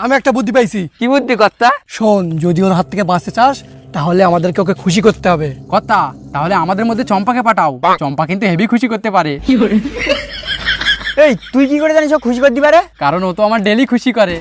আমি একটা বুদ্ধি পাইছি। কি বুদ্ধি কর্তা? শোন, যদি ওর হাত থেকে বাঁচতে চাস তাহলে আমাদেরকে ওকে খুশি করতে হবে। কর্তা, তাহলে আমাদের মধ্যে চম্পাকে পাঠাও। চম্পা কিন্তু হেভি খুশি করতে পারে। এই তুই কি করে জানিস ও খুশি করে দিবারে? কারণ ও তো আমার ডেলি খুশি করে।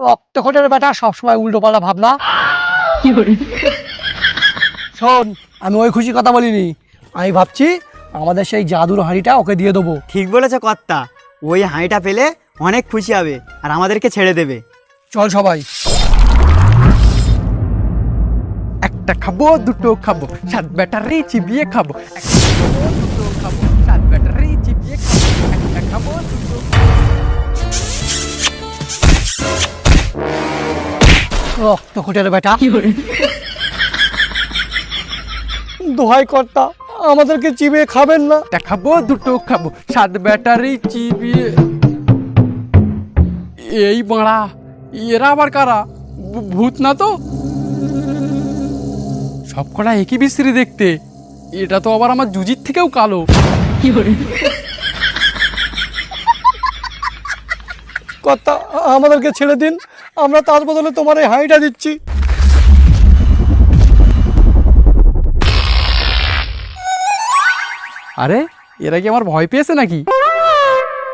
রক্তকোটের বেটা সবসময় উল্টো পাল্টা ভাবনা। শোন, আমি ওই খুশি কথা বলিনি। আমি ভাবছি আমাদের সেই জাদুর হাঁড়িটা ওকে দিয়ে দেবো। ঠিক বলেছে কর্তা, ওই হাঁড়িটা পেলে অনেক খুশি হবে আর আমাদেরকে ছেড়ে দেবে। চল সবাই। একটা খাবো, দুটো খাবো, 7 ব্যাটারি চিবিয়ে খাবো। একটা খাবো, দুটো খাবো, 7 ব্যাটারি চিবিয়ে খাবো। একটা খাবো, দুটো রক্তকোটের বেটা, দোহাই কর্তা, আমাদেরকে চিবিয়ে খাবেন না। একটা খাবো, দুটো খাবো, 7 ব্যাটারি চিবিয়ে। এই বাড়া, এরা আবার কারা? ভূত না তো? সব কটা একই বিশ্রী দেখতে। এটা তো আবার আমার জুজির থেকেও কালো। কর্তা, আমাদেরকে ছেড়ে দিন, আমরা তার বদলে তোমার এই হাঁড়িটা দিচ্ছি। আরে, এরা কি আমার ভয় পেয়েছে নাকি?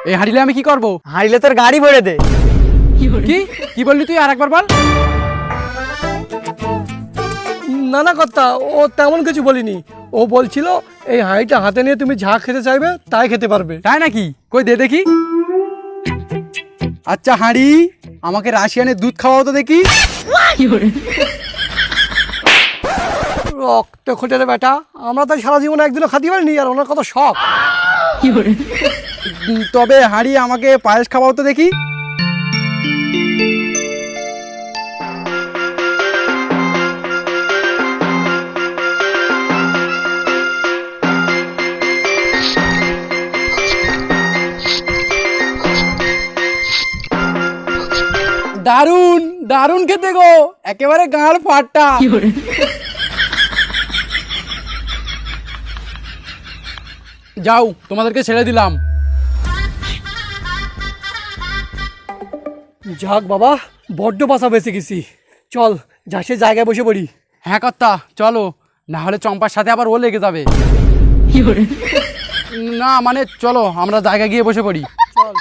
এই হারিলে আমি কি করব? হাঁড়িলে তোর গাড়ি ভরে দে। কি কি বললি তুই? আর একবার বল। না না কর্তা, ও তেমন কিছু বলিনি। ও বলছিল এই হাঁড়িটা হাতে নিয়ে তুমি যা খেতে চাইবে তাই খেতে পারবে। তাই নাকি? কই দে দেখি। আচ্ছা হাঁড়ি, আমাকে রাশিয়ানের দুধ খাওয়াও তো দেখি। রক্তকোটের বেটা, আমরা তো সারা জীবন একদিনও খাতে পারিনি, আর ওনার কত শখ। তবে হাঁড়ি, আমাকে পায়েস খাওয়াও তো দেখি। দারুন দারুন খেতে গো, একেবারে গাঁড় ফাটা। যাও, তোমাদেরকে ছেড়ে দিলাম। যাক বাবা, বড্ড বাসা বেঁচে গেছি। চল, যা সে জায়গায় বসে পড়ি। হ্যাঁ কর্তা, চলো, না হলে চম্পার সাথে আবার ও লেগে যাবে। না মানে চলো, আমরা জায়গায় গিয়ে বসে পড়ি। চল।